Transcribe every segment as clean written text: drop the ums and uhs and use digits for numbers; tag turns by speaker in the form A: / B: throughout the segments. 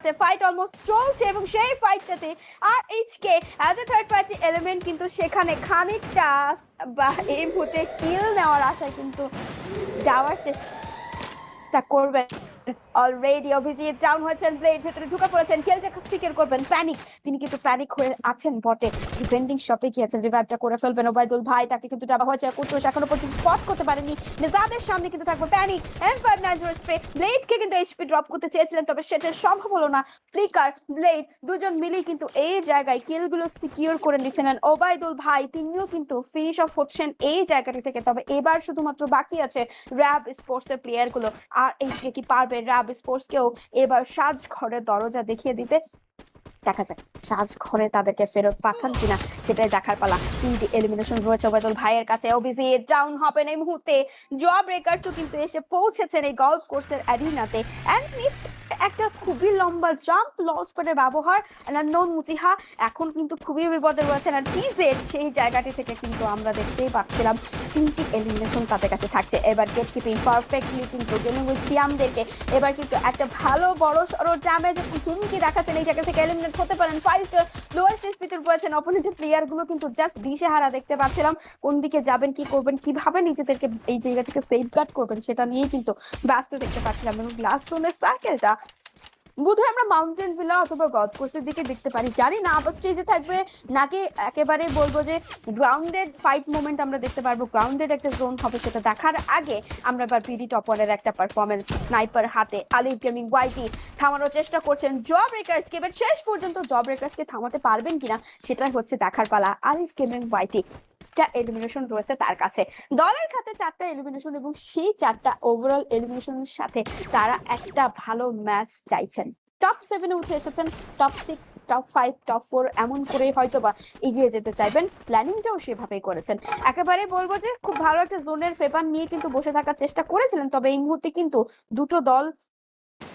A: Fight almost চলছে এবং সেই ফাইটটাতে আর HK as a third party element কিন্তু সেখানে খানিকটা বা এই মুহূর্তে কিল নেওয়ার আশায় কিন্তু যাওয়ার চেষ্টা করবেন। অলরেডি অভিজিৎ ডাউন হয়েছেন, ব্লেড ভেতরে ঢুকে পড়েছেন, কিলটা সিকিউর করবেন প্যানিক, তিনি কিন্তু প্যানিক হয়ে আছেন বটে, ভেন্ডিং শপে গিয়েছেন, রিভাইভটা করে ফেলবেন ওবায়দুল ভাই, তাকে কিন্তু ডাবা হয়েছে, কুটুস এখনো পর্যন্ত স্পট করতে পারেনি, নিজাদের সামনে কিন্তু থাকবে প্যানিক, M590 স্প্রে, ব্লেডকে কিন্তু এইচপি ড্রপ করতে চেয়েছিলেন তবে সেটা সম্ভব হলো না, ফ্লিকার ব্লেড দুজন মিলেই কিন্তু এই জায়গায় কিলগুলো সিকিউর করে নিচ্ছেন, ওবায়দুল ভাই তিনিও কিন্তু ফিনিশ অফ হচ্ছেন এই জায়গাটি থেকে। তবে এবার শুধুমাত্র বাকি আছে র্যাব স্পোর্টস এর প্লেয়ার গুলো, আর এইচকে কি পারবে র্যাব স্পোর্টস কেও এবার সাজ ঘরের দরজা দেখিয়ে দিতে? দেখা যাক সাজ ঘরে তাদেরকে ফেরত পাঠান কিনা, সেটাই দেখার পালা। 3টি এলিমিনেশন রয়েছে ওবায়দুল ভাইয়ের কাছে, ওবিসি ডাউন হবেন এই মুহূর্তে, জব ব্রেকার্সও কিন্তু এসে পৌঁছেছেন এই গলফ কোর্সের অ্যারিনাতে, এন্ড মিফট একটা খুবই লম্বা জাম্প লঞ্চ প্যাডের ব্যবহার, নন মুচিহা এখন কিন্তু খুবই বিপদে রয়েছেন, আর টিজেড সেই জায়গাটি থেকে কিন্তু আমরা দেখতেই পাচ্ছিলাম 3টি এলিমিনেশন তাদের কাছে থাকছে। এবার গেট কিপিং পারফেক্টলি কিন্তু গেমিং উইথ সিয়ামদেরকে এবার কিন্তু একটা ভালো বড় সড়ো ড্যামেজ হুমকি দেখাচ্ছেন, এই জায়গা থেকে এলিমিনেট হতে পারেন, ফার্স্ট লোয়েস্ট স্পিডে রয়েছেন অপোনেন্টের প্লেয়ার গুলো কিন্তু জাস্ট দিশেহারা দেখতে পাচ্ছিলাম, কোন দিকে যাবেন, কি করবেন, কিভাবে নিজেদেরকে এই জায়গা থেকে সেফগার্ড করবেন সেটা নিয়ে কিন্তু ব্যস্ত দেখতে পাচ্ছিলাম। এবং গ্লাস জোনের সার্কেলটা বোধহয় আমরা মাউন্টেন ভিলা অথবা গলফ কোর্সের দিকে দেখতে পারি, জানি না আবার স্টেজে থাকবে নাকি একেবারে বলবো যে গ্রাউন্ডেড ফাইট মোমেন্ট আমরা দেখতে পারবো, গ্রাউন্ডেড একটা জোন হবে, সেটা দেখার আগে আমরা এবার পিডি টপারের একটা পারফরমেন্স, স্নাইপার হাতে আলিফ গেমিং ওয়াইটি থামানোর চেষ্টা করছেন জব ব্রেকার্সকে, এবার শেষ পর্যন্ত জব ব্রেকার্সকে থামাতে পারবেন কিনা সেটাই হচ্ছে দেখার পালা। আলিফ গেমিং ওয়াইটি এলিমিনেশন রয়েছে তার কাছে, দলের খাতে 4টা এলিমিনেশন এবং সেই 4টা ওভারঅল এলিমিনেশনের সাথে তারা একটা ভালো ম্যাচ চাইছেন, টপ 7-এ উঠে এসেছেন, টপ 6 টপ 5 টপ 4 এমন করে হয়তোবা এগিয়ে যেতে চাইবেন, প্ল্যানিংটাও সেভাবেই করেছেন। একেবারে বলবো যে খুব ভালো একটা জোনের ফেভার নিয়ে কিন্তু বসে থাকার চেষ্টা করেছিলেন, তবে এই মুহূর্তে কিন্তু দুটো দল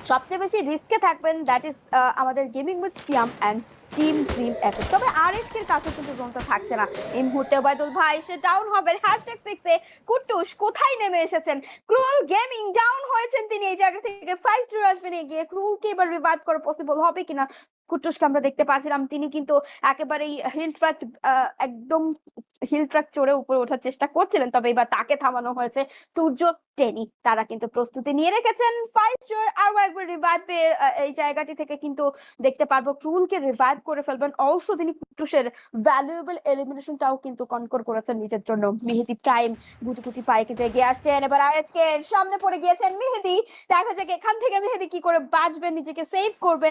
A: সবচেয়ে বেশি রিস্কে থাকবেন, দ্যাট ইজ আমাদের gaming with Siam and team Jim epic. তবে আরএসকে এর কাছে কিন্তু জোনটা থাকছে না এই মুহূর্তে, ওবায়দুল ভাই সে ডাউন হবে #6 এ, কুট্টুস কোথায় নেমে এসেছেন, ক্রুল গেমিং ডাউন হয়েছেন তিনি, এই জায়গা থেকে 5 টু আসবেন এগিয়ে, ক্রুলকে এবার রিভাইভ করা পসিবল হবে কিনা, কুট্টুসকে আমরা দেখতে পাচ্ছিলাম তিনি কিন্তু একেবারেই হিল ট্র্যাক একদম হিল ট্র্যাক চড়ে উপরে ওঠার চেষ্টা করছিলেন, তবে এবার তাকে থামানো হয়েছে, তুর্য টেনি তারা কিন্তু প্রস্তুতি নিয়ে রেখেছেন, 5 স্টার আরো একবার রিভাইভ পেয়ে এই জায়গাটি থেকে কিন্তু দেখতে পারবো ক্রুলকে রিভাইভ করে ফেলবেন, অলসো তিনি কুটুসের ভ্যালুয়েবল এলিমিনেশনটাও কিন্তু কনকর করেছেন নিজের জন্য। মেহেদি প্রাইম গুটি গুটি পায়ে কিন্তু এগিয়ে আসছেন, এবার আরএসকে সামনে পড়ে গিয়েছেন মেহেদি, দেখা যাক এখান থেকে মেহেদি কি করে বাঁচবেন, নিজেকে সেভ করবেন,